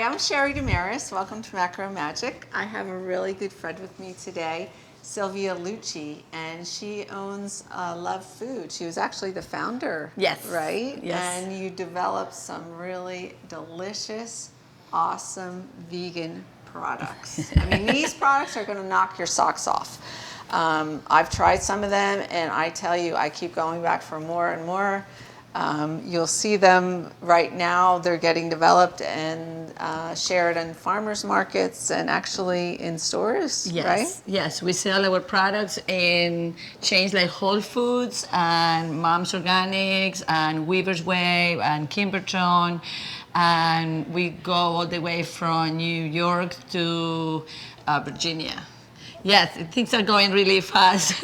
Hi, I'm Sheri DeMaris. Welcome to Macro Magic. I have a really good friend with me today, Silvia Lucci, and she owns Love Food. She was actually the founder, Yes. right? Yes. And you developed some really delicious, awesome vegan products. I mean, these products are going to knock your socks off. I've tried some of them, and I tell you, I keep going back for more and more. You'll see them right now. They're getting developed and shared in farmers markets and actually in stores, Yes. right? Yes. We sell our products in chains like Whole Foods and Mom's Organics and Weaver's Way and Kimberton. And we go all the way from New York to Virginia. Yes, things are going really fast.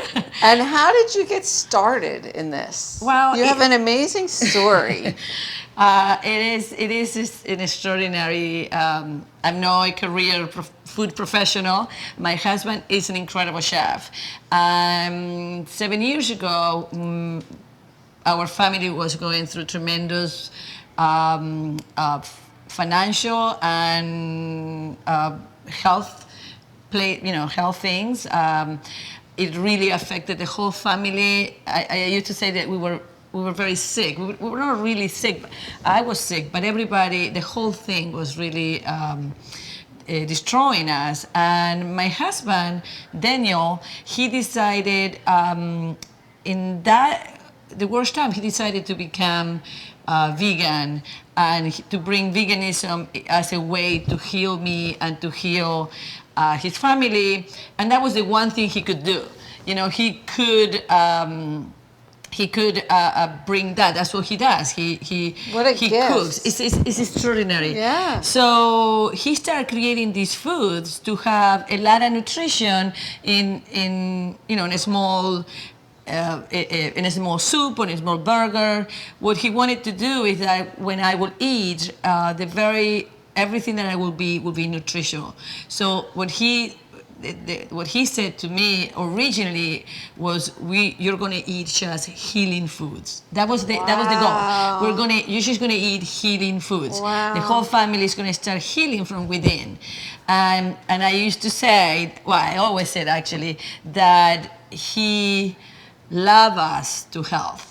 And how did you get started in this? Well, you have an amazing story. It is an extraordinary. I'm not a food professional. My husband is an incredible chef. 7 years ago, our family was going through tremendous financial and health health things. It really affected the whole family. I used to say that we were very sick. We were not really sick. I was sick, but everybody, the whole thing was really destroying us. And my husband, Daniel, he decided the worst time, he decided to become vegan and to bring veganism as a way to heal me and to heal his family. And that was the one thing he could do. You know, he could bring that. That's what he does. He cooks. It's extraordinary. Yeah. So he started creating these foods to have a lot of nutrition in a small. In a small soup or in a small burger. What he wanted to do is that when I will eat, everything that I will be nutritional. So what he said to me originally was, you're going to eat just healing foods. That was the goal. You're just going to eat healing foods. Wow. The whole family is going to start healing from within. And I used to say, I always said actually, that he love us to health.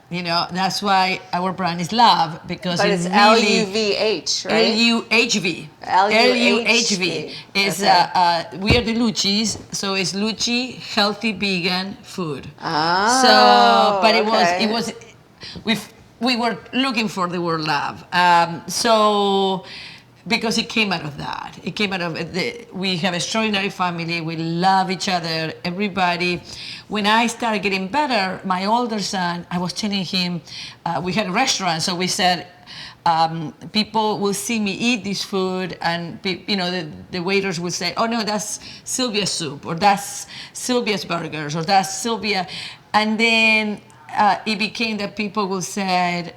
You know, that's why our brand is Love, because but it's really LUVH, right? LUHV. LUHV. Is okay. We are the Luccis, so it's Lucci healthy vegan food. Oh, so, but okay. we were looking for the word love. So because it came out of that. It came out of we have an extraordinary family. We love each other, everybody. When I started getting better, my older son, I was telling him, we had a restaurant, so we said, people will see me eat this food, and the waiters will say, "Oh no, that's Silvia's soup, or that's Silvia's burgers, or that's Silvia," and then it became that people will say,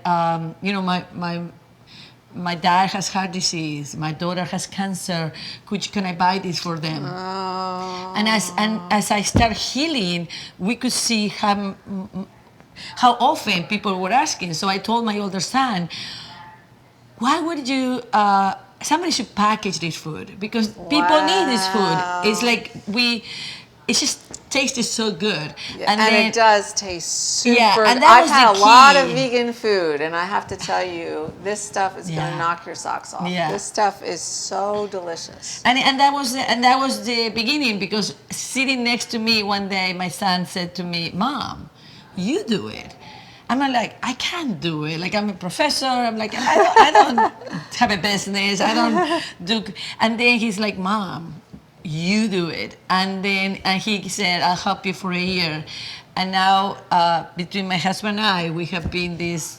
my dad has heart disease, my daughter has cancer, can I buy this for them? Oh. And as I start healing, we could see how often people were asking. So I told my older son, why would you, somebody should package this food, because people need this food. It's like it just tasted so good. Yeah, and then, it does taste super good. I've had a lot of vegan food, and I have to tell you, this stuff is going to knock your socks off. Yeah. This stuff is so delicious. And that was the beginning, because sitting next to me one day, my son said to me, "Mom, you do it." I'm like, I can't do it. Like, I'm a professor. I'm like, I don't have a business. I don't do. And then he's like, "Mom, you do it." And he said, "I'll help you for a year." And now, between my husband and I, we have been these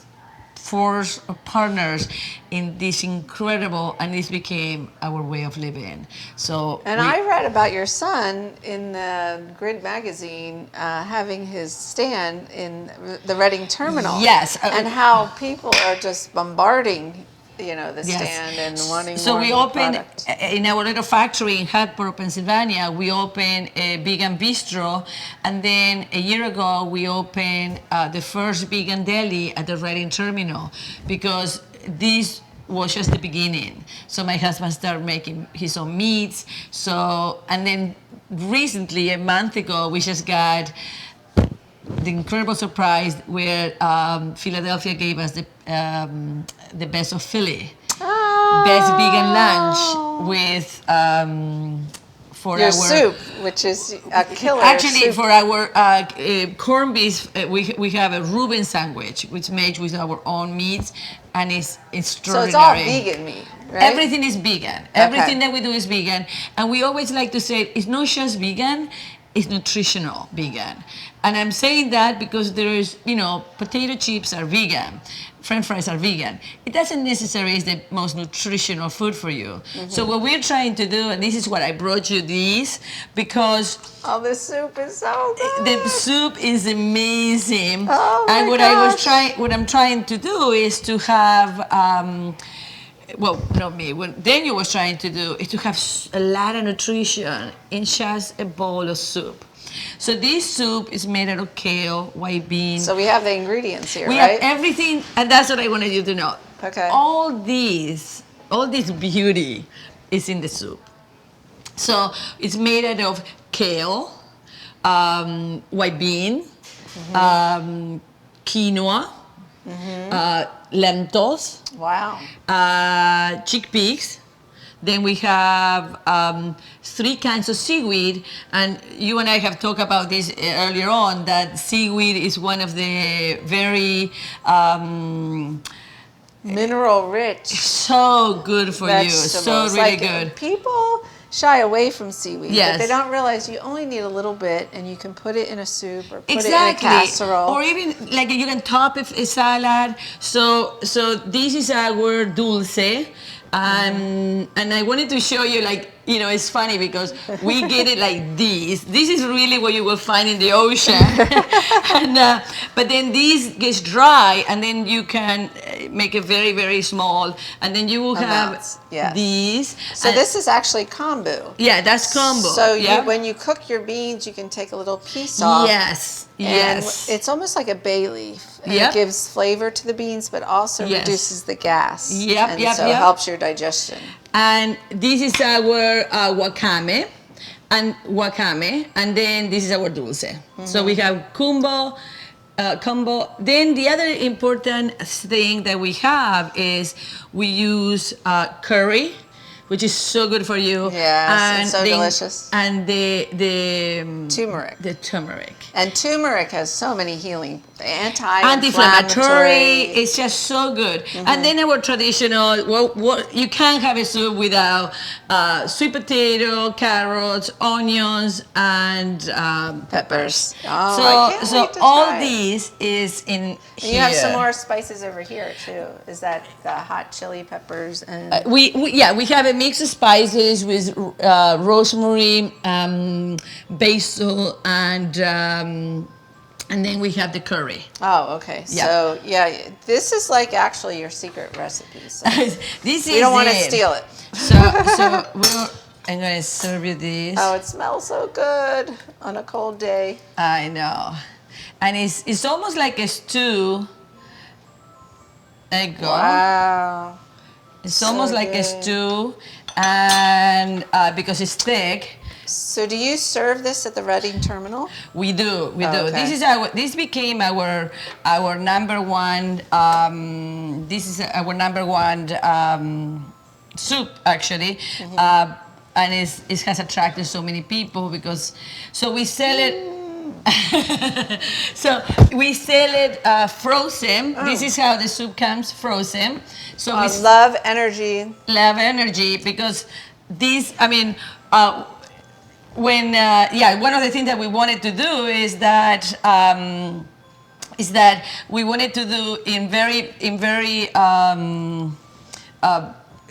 force of partners in this incredible, and this became our way of living. So, I read about your son in the Grid magazine having his stand in the Reading terminal. Yes, and how people are just bombarding the stand and wanting so more we opened product. In our little factory in Hartford, Pennsylvania. We opened a vegan bistro, and then a year ago we opened the first vegan deli at the Reading terminal, because these was just the beginning. So my husband started making his own meats. So, and then recently, a month ago, we just got the incredible surprise where Philadelphia gave us the best of Philly, best vegan lunch with for Your our soup, which is a killer actually soup. for our corned beef, we have a Reuben sandwich, which made with our own meats, and it's extraordinary. So it's all vegan meat, right? Everything is vegan. Everything that we do is vegan. And we always like to say it's not just vegan, it's nutritional vegan. And I'm saying that because there is, potato chips are vegan, French fries are vegan. It doesn't necessarily is the most nutritional food for you. So what we're trying to do, and this is what I brought you these, because Oh, the soup is so good. the soup is amazing. Oh my And what I'm trying to do is to have, well, not me, what Daniel was trying to do is to have a lot of nutrition in just a bowl of soup. So this soup is made out of kale, white beans. So we have the ingredients here, We right? have everything, and that's what I wanted you to know. Okay. All this beauty is in the soup. So it's made out of kale, white bean, quinoa, lentils, Wow. chickpeas. Then we have 3 kinds of seaweed, and you and I have talked about this earlier on, that seaweed is one of the very Mineral rich so good for you, so vegetables. really Like, good. People shy away from seaweed, Yes. but they don't realize you only need a little bit, and you can put it in a soup or put Exactly. it in a casserole. Or even like you can top a salad. So this is our dulce. And I wanted to show you, like, it's funny because we get it like this. This is really what you will find in the ocean. But then this gets dry, and then you can make it very, very small. And then you will Amounts, have yes. these. So this is actually kombu. Yeah, that's combo. So yeah? when you cook your beans, you can take a little piece off. Yes, And yes. it's almost like a bay leaf. And Yep. it gives flavor to the beans, but also Yes. reduces the gas. Yep, and yep, so yep. it helps your digestion. And this is our wakame, and then this is our dulce. So we have combo. Then the other important thing that we have is we use curry, which is so good for you. Yes, it's so delicious. And the Turmeric. The turmeric. And turmeric has so many healing, Anti-inflammatory. It's just so good. And then our traditional, you can't have a soup without sweet potato, carrots, onions, and peppers. Oh, I can't So wait to all try it. these is in And here. you have some more spices over here too. Is that the hot chili peppers and We have a mix of spices with rosemary, basil, and then we have the curry. Oh, okay. Yeah. So yeah, this is like actually your secret recipe. So This we is don't want to it. steal it. So I'm gonna serve you this. Oh, it smells so good on a cold day. I know, and it's almost like a stew. There you go. Wow. It's so almost like a good. stew, and because it's thick. So do you serve this at the Reading terminal? We do. Okay. This became our number one. This is our number one soup, actually, and it has attracted so many people because. So we sell it. So we sell it frozen. This is how the soup comes frozen. So we Love energy. love energy because this. I mean. One of the things that we wanted to do is that we wanted to do in very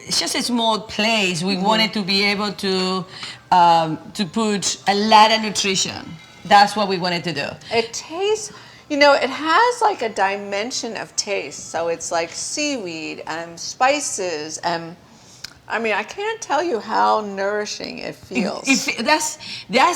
it's just a small place. We wanted to be able to put a lot of nutrition. That's what we wanted to do. It tastes, it has like a dimension of taste. So it's like seaweed and spices and I can't tell you how nourishing it feels. That's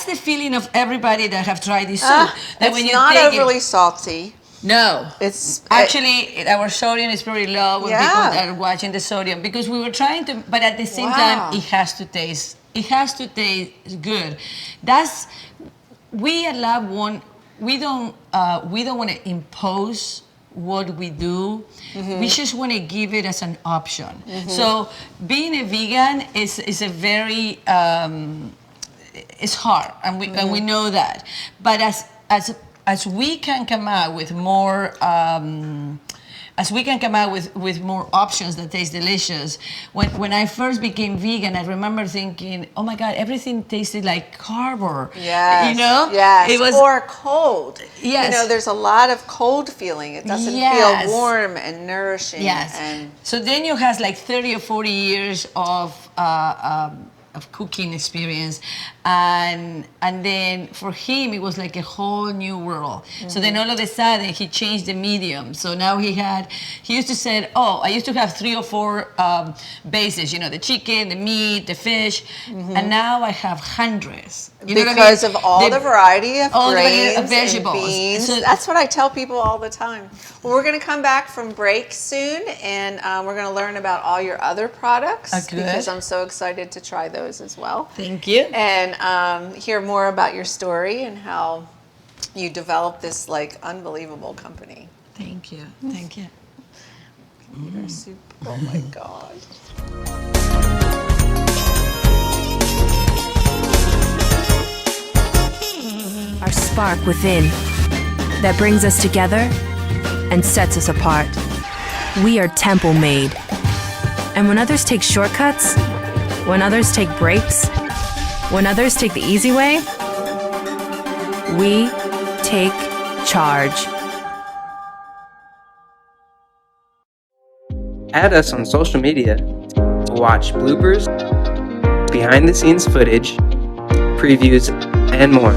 the feeling of everybody that have tried this soup. That It's not overly salty. No. It's Actually, our sodium is pretty low when Yeah. people are watching the sodium because we were trying to, but at the same Wow. time, it has to taste. It has to taste good. That's we at Lab want. We don't want to impose what we do. We just want to give it as an option. So being a vegan is a very it's hard, and we know that. But as we can come out with more. With more options that taste delicious. When I first became vegan, I remember thinking, oh my God, everything tasted like cardboard. Yes. You know? Yes. It was, or cold. Yes. You know, there's a lot of cold feeling. It doesn't Yes. feel warm and nourishing. Yes. And So Daniel has like 30 or 40 years of cooking experience, and then for him it was like a whole new world. So then all of a sudden he changed the medium. So now he used to say, oh, I used to have 3 or 4 bases, you know, the chicken, the meat, the fish, and now I have hundreds. You know because what I mean? of all the variety of all the grains variety of vegetables. and beans. So- That's what I tell people all the time. Well, we're going to come back from break soon, and we're going to learn about all your other products Good. because I'm so excited to try those as well. Thank you. And hear more about your story and how you developed this like unbelievable company. Thank you. Thank you. Computer soup. Oh my God. Our spark within that brings us together and sets us apart. We are temple made. And when others take shortcuts, when others take breaks, when others take the easy way, we take charge. Add us on social media to watch bloopers, behind the scenes footage, previews, and more.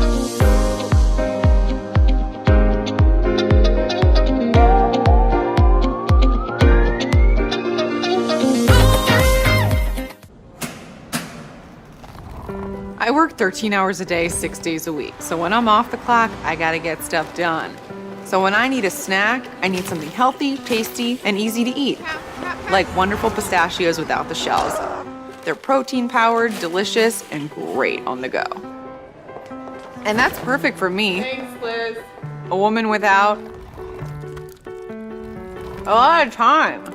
I work 13 hours a day, 6 days a week. So when I'm off the clock, I gotta get stuff done. So when I need a snack, I need something healthy, tasty, and easy to eat. Like wonderful pistachios without the shells. They're protein-powered, delicious, and great on the go. And that's perfect for me. Thanks, Liz. A woman without a lot of time.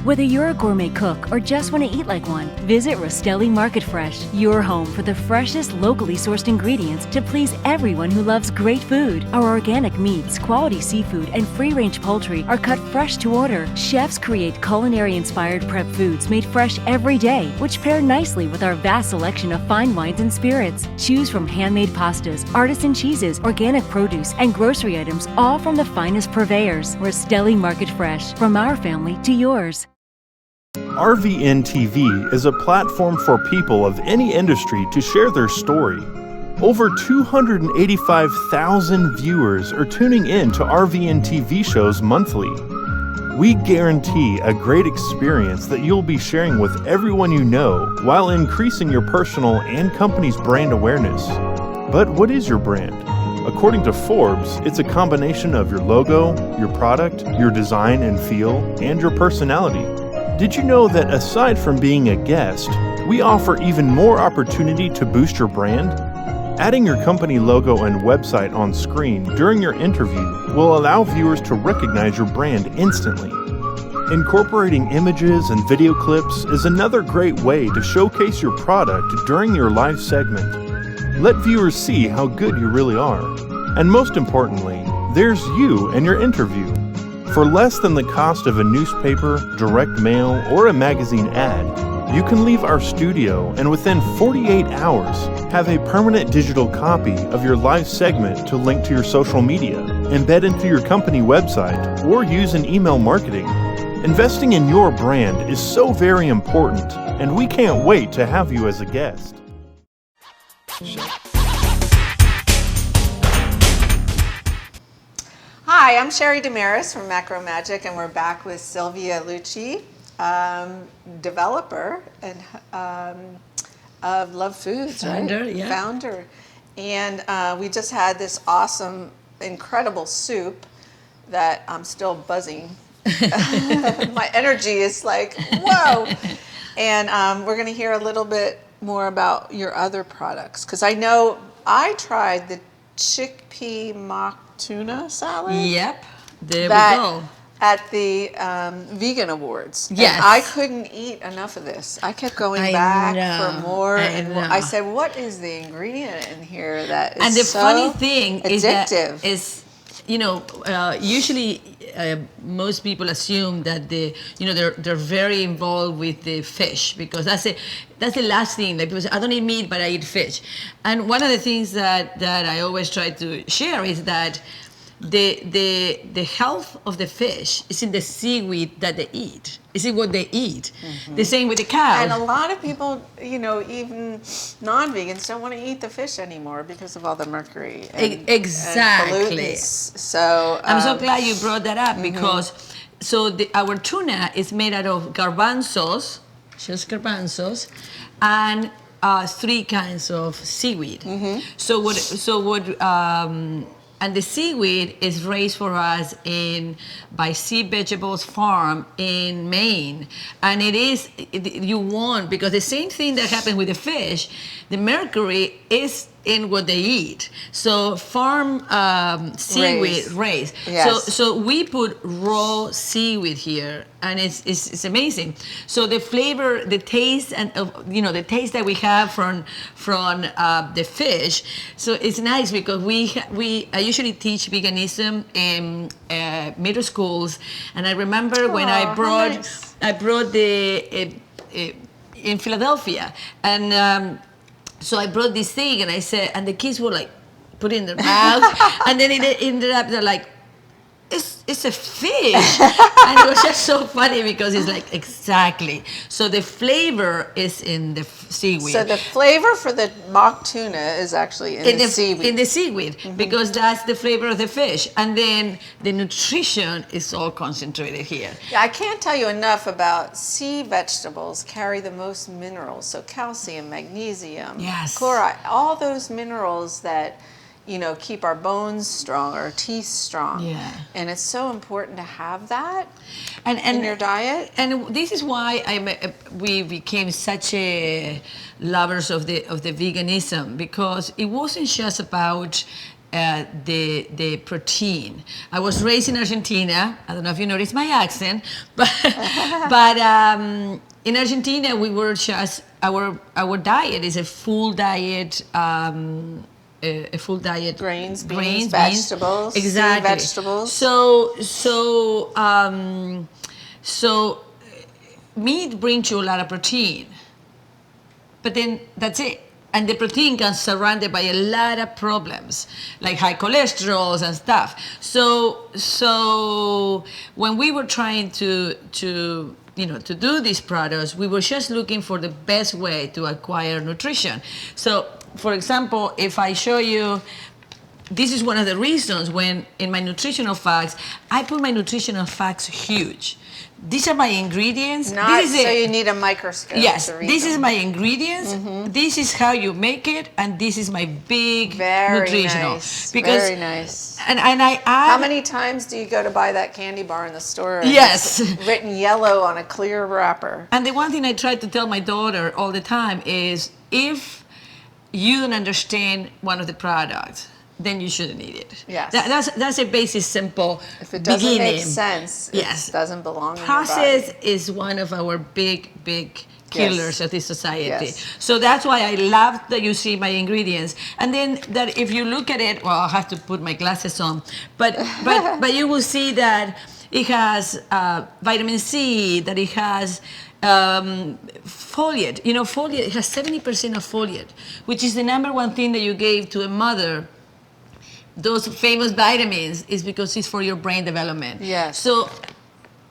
Whether you're a gourmet cook or just want to eat like one, visit Rostelli Market Fresh, your home for the freshest, locally sourced ingredients to please everyone who loves great food. Our organic meats, quality seafood, and free-range poultry are cut fresh to order. Chefs create culinary-inspired prep foods made fresh every day, which pair nicely with our vast selection of fine wines and spirits. Choose from handmade pastas, artisan cheeses, organic produce, and grocery items, all from the finest purveyors. Rostelli Market Fresh, from our family to yours. RVN TV is a platform for people of any industry to share their story. Over 285,000 viewers are tuning in to RVN TV shows monthly. We guarantee a great experience that you'll be sharing with everyone you know while increasing your personal and company's brand awareness. But what is your brand? According to Forbes, it's a combination of your logo, your product, your design and feel, and your personality. Did you know that aside from being a guest, we offer even more opportunity to boost your brand? Adding your company logo and website on screen during your interview will allow viewers to recognize your brand instantly. Incorporating images and video clips is another great way to showcase your product during your live segment. Let viewers see how good you really are. And most importantly, there's you and your interview. For less than the cost of a newspaper, direct mail, or a magazine ad, you can leave our studio and within 48 hours have a permanent digital copy of your live segment to link to your social media, embed into your company website, or use in email marketing. Investing in your brand is so very important, and we can't wait to have you as a guest. Hi, I'm Sheri-Lynn DeMaris from Macro Magic, and we're back with Silvia Lucci, developer and of Love Foods, Founder, right? yeah. Founder. And we just had this awesome, incredible soup that I'm still buzzing. My energy is like, whoa. And we're going to hear a little bit more about your other products. Because I know I tried the chickpea mock tuna salad. Yep, there we that go. At the vegan awards. Yes. And I couldn't eat enough of this. I kept going I back know, for more. I And know. I said, what is the ingredient in here that is And the so funny thing addictive? is usually most people assume that they're very involved with the fish because that's the last thing. Like, I don't eat meat, but I eat fish. And one of the things that I always try to share is that the health of the fish is in the seaweed that they eat. Is in what they eat. Mm-hmm. The same with the cow. And a lot of people, even non-vegans, don't want to eat the fish anymore because of all the mercury and, exactly. and pollutants. So I'm so glad you brought that up because our tuna is made out of garbanzos, just garbanzos, and 3 kinds of seaweed. Mm-hmm. And the seaweed is raised for us by Sea Vegetables Farm in Maine. And because the same thing that happened with the fish, the mercury is in what they eat. So farm seaweed raised. Yes. So we put raw seaweed here, and it's amazing. So the flavor, the taste, and the taste that we have from the fish. So it's nice because I usually teach veganism in middle schools, and I remember when I brought in Philadelphia, and so I brought this thing, and I said, and the kids were like, put it in their mouth, and then it ended up, they're like, it's a fish. And it was just so funny because it's like, exactly. So the flavor is in the seaweed. So the flavor for the mock tuna is actually in the seaweed. In the seaweed, because that's the flavor of the fish. And then the nutrition is all concentrated here. Yeah, I can't tell you enough about sea vegetables carry the most minerals. So calcium, magnesium, chloride, all those minerals that keep our bones strong, our teeth strong. Yeah. And it's so important to have that in your diet. And this is why we became such lovers of the veganism, because it wasn't just about the protein. I was raised in Argentina. I don't know if you noticed my accent, but in Argentina we were just our diet is a full diet. A full diet, grains, beans, vegetables, exactly. Vegetables. So meat brings you a lot of protein, but then that's it. And the protein comes surrounded by a lot of problems, like high cholesterol and stuff. So when we were trying to do these products, we were just looking for the best way to acquire nutrition. So, for example, if I show you, this is one of the reasons when in my nutritional facts, I put my nutritional facts huge. These are my ingredients. So you need a microscope. Yes, to read this them. is my ingredients. Mm-hmm. This is how you make it, and this is my big nutritional. Nice. Because, very nice. And I add. How many times do you go to buy that candy bar in the store? And yes. It's written yellow on a clear wrapper. And the one thing I try to tell my daughter all the time is, if you don't understand one of the products, then you shouldn't eat it. Yes. That's a basic, simple If it doesn't beginning. make sense, yes. it doesn't belong in Process your body. is one of our big killers of this society. Yes. So that's why I love that you see my ingredients. And then that if you look at it, well, I'll have to put my glasses on, but you will see that it has vitamin C, that it has folate. Folate, it has 70% of folate, which is the number one thing that you gave to a mother. Those famous vitamins is because it's for your brain development. Yes. So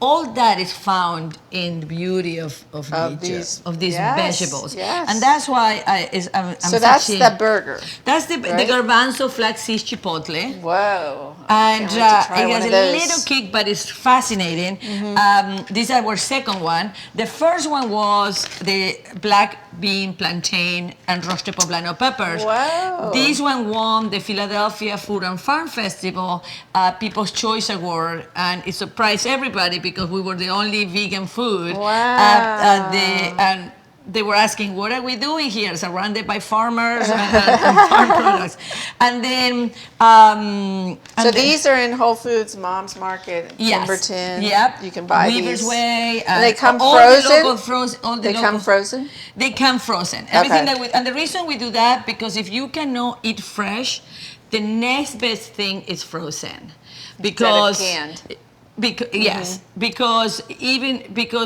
all that is found in the beauty of nature, of these vegetables. Yes. And that's why I'm so that's the burger. That's the garbanzo flaxseed chipotle. Whoa. And it has a those. little kick, but it's fascinating. Mm-hmm. This is our second one. The first one was the black bean, plantain, and roasted poblano peppers. Wow. This one won the Philadelphia Food and Farm Festival People's Choice Award, and it surprised everybody because we were the only vegan food. Wow. And they were asking, what are we doing here? Surrounded by farmers and farm products. And then... so these are in Whole Foods, Mom's Market, Pemberton. Yep. You can buy Weaver's these. Way. And they come all frozen? The local They come frozen? They come frozen. Everything Okay. and the reason we do that, because if you cannot eat fresh, the next best thing is frozen. Because... canned. Yes, because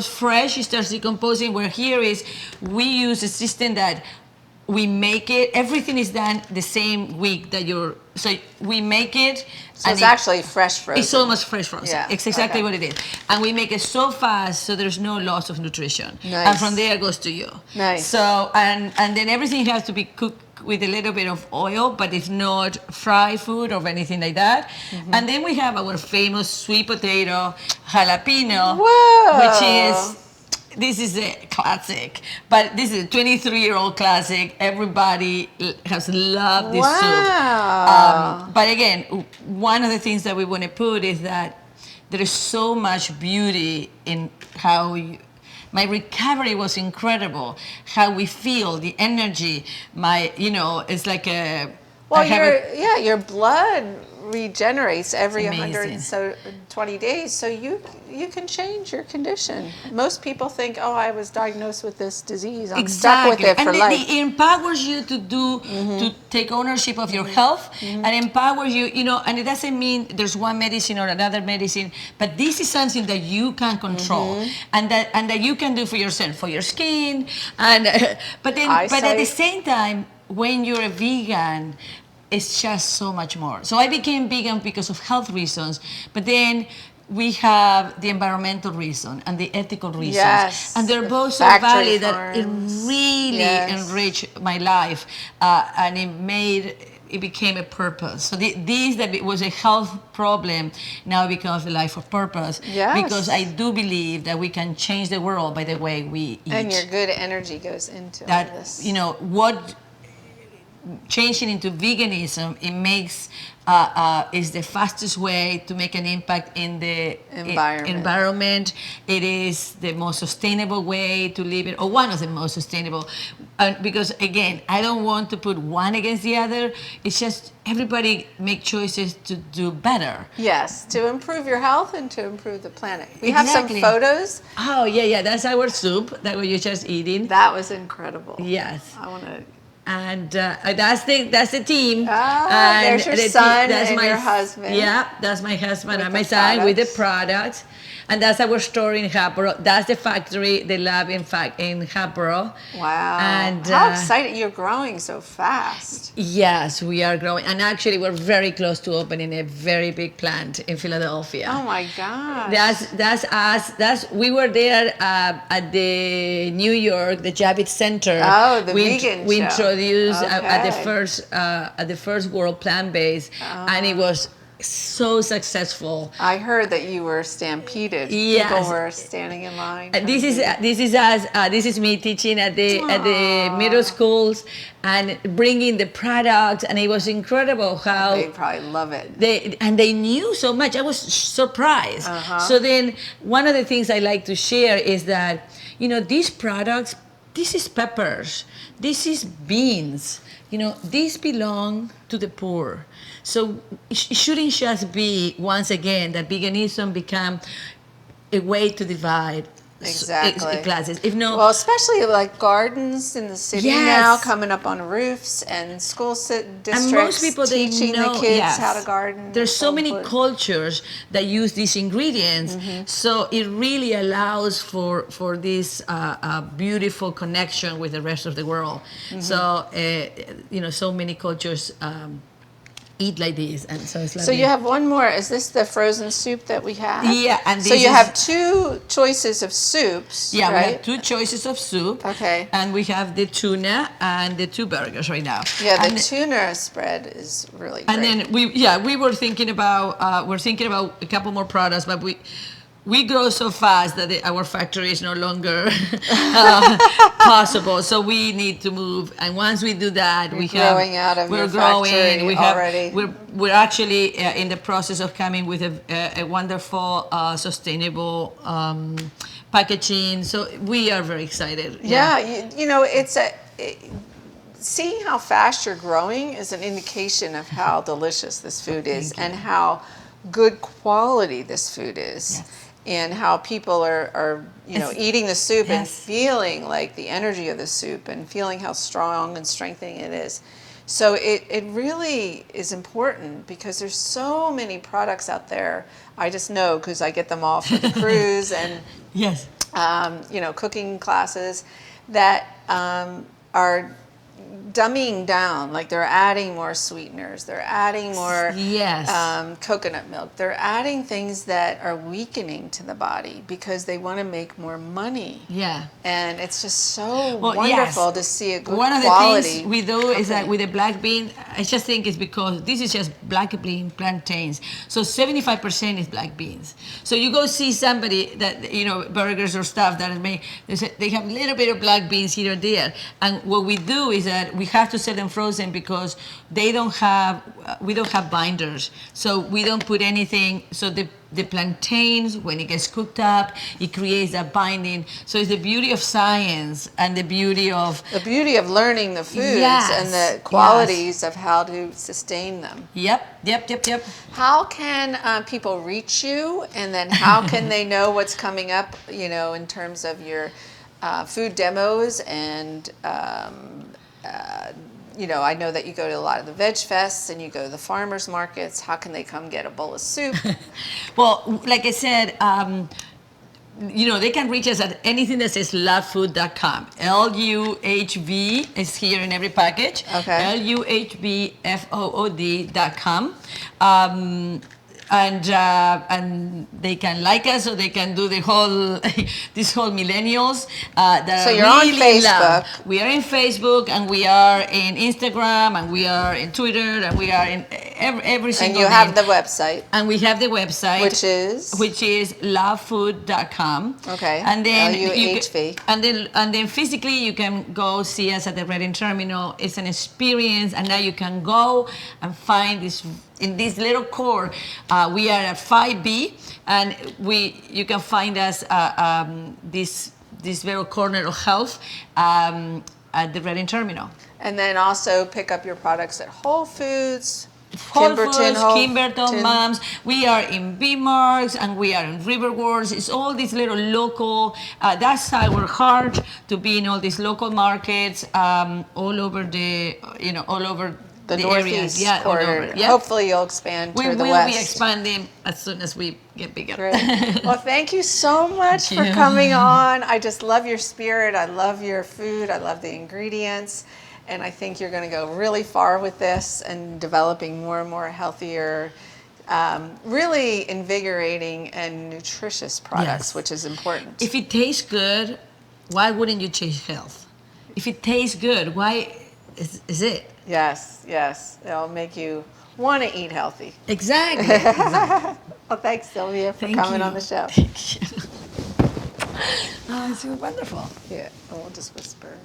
fresh it starts decomposing. Where here is, we use a system that we make it. Everything is done the same week that so we make it. So it's actually fresh frozen. It's almost fresh frozen. Yeah, It's exactly what it is, and we make it so fast so there's no loss of nutrition. Nice. And from there it goes to you. Nice. So and then everything has to be cooked with a little bit of oil, but it's not fried food or anything like that. Mm-hmm. And then we have our famous sweet potato jalapeno, Whoa. which this is a classic, but this is a 23-year-old classic. Everybody has loved this soup. But again, one of the things that we want to put is that there is so much beauty in how my recovery was incredible. How we feel, the energy, it's like a... Well, your blood regenerates every Amazing. 120 days, so you can change your condition. Most people think, oh, I was diagnosed with this disease, I'm stuck with it for and life. it empowers you to take ownership of your health, and empowers you, and it doesn't mean there's one medicine or another medicine, but this is something that you can control, and that you can do for yourself, for your skin, and but at the same time, when you're a vegan, it's just so much more. So I became vegan because of health reasons, but then we have the environmental reason and the ethical reasons. Yes, and they're the both so factory valid that it farms. really Yes. enriched my life, and it became a purpose. So this that was a health problem now becomes a life of purpose. Yes. Because I do believe that we can change the world by the way we eat. And your good energy goes into all That this. what changing into veganism, it makes is the fastest way to make an impact in the environment. It is the most sustainable way to live it, or one of the most sustainable. Because again, I don't want to put one against the other. It's just everybody make choices to do better. Yes, to improve your health and to improve the planet. We have some Exactly. photos. Oh yeah, that's our soup that we were just eating. That was incredible. Yes. I want to... And that's the team. Ah, And there's your the son that's and my your husband. Yeah, that's my husband With and my the son with the products. products. And that's our store in Hatboro. That's the factory, the lab in Hatboro. Wow. And how excited. You're growing so fast. Yes, we are growing. And actually, we're very close to opening a very big plant in Philadelphia. Oh my God. That's us. We were there at the New York, the Javits Center. Oh, the vegan We show. introduced at Okay. the first World Plant Based, and it was so successful. I heard that you were stampeded. Yes. People were standing in line. This is us. This is me teaching at the middle schools and bringing the products, and it was incredible how They probably love it. they knew so much. I was surprised. So then one of the things I like to share is that these products. This is peppers. This is beans. These belong to the poor. So it shouldn't just be, once again, that veganism become a way to divide Exactly. classes. If no, Well, especially like gardens in the city Yes. now, coming up on roofs and school districts, and most people they teaching know the kids yes. how to garden. There's so many forth. cultures that use these ingredients, so it really allows for this beautiful connection with the rest of the world. So so many cultures eat like this, and so it's like So you have one more. Is this the frozen soup that we have? Yeah, and so this you is- have two choices of soups. Yeah, right? we have two choices of soup. Okay. And we have the tuna and the two burgers right now. Yeah, the And- tuna spread is really great. And then we were thinking about a couple more products, but we grow so fast that our factory is no longer possible. So we need to move. And once we do that, we're growing out of your factory already. We're actually in the process of coming with a wonderful, sustainable packaging. So we are very excited. Yeah, you know, seeing how fast you're growing is an indication of how delicious this food is and how good quality this food is. Yes. And how people are eating the soup and feeling like the energy of the soup and feeling how strong and strengthening it is. So it really is important because there's so many products out there. I just know because I get them all for the cruise and yes, cooking classes that are dumbing down, like they're adding more sweeteners, they're adding more coconut milk, they're adding things that are weakening to the body because they want to make more money. Yeah. And it's just so wonderful to see a good quality. One of the things we do is that with the black bean, I just think it's because this is just black bean plantains. So 75% is black beans. So you go see somebody that, burgers or stuff that they have a little bit of black beans here or there. And what we do is that we have to sell them frozen because we don't have binders. So we don't put anything. So the plantains, when it gets cooked up, it creates that binding. So it's the beauty of science and the beauty of learning the foods and the qualities of how to sustain them. Yep. How can people reach you, and then how can they know what's coming up, in terms of your food demos and I know that you go to a lot of the veg fests and you go to the farmers markets. How can they come get a bowl of soup? Well, like I said, they can reach us at anything that says LUHV.com. LUHV is here in every package. Okay. LUHVFOOD.com. And they can like us, or they can do these whole millennials that so are you're really on Facebook. love. We are in Facebook, and we are in Instagram, and we are in Twitter, and we are in every single. And you have the website. And we have the website, which is LUHVfood.com. Okay. And then LUHV. And then physically you can go see us at the Reading Terminal. It's an experience, and now you can go and find this. In this little core, we are at 5B, and you can find us this little corner of health at the Reading Terminal. And then also pick up your products at Whole Foods, Kimberton, Moms. We are in B-Marks, and we are in Riverworks. It's all these little local. That's our heart, to be in all these local markets all over the Northeast areas. corner. Yep. Hopefully you'll expand to the west. We will be expanding as soon as we get bigger. Great. Well, thank you so much for coming on. I just love your spirit. I love your food. I love the ingredients. And I think you're going to go really far with this and developing more and more healthier, really invigorating and nutritious products, which is important. If it tastes good, why wouldn't you chase health? If it tastes good, why is it? Yes. It'll make you want to eat healthy. Exactly. Well, thanks, Silvia, for coming on the show. Thank you. Oh, it's so wonderful. Yeah, we'll just whisper.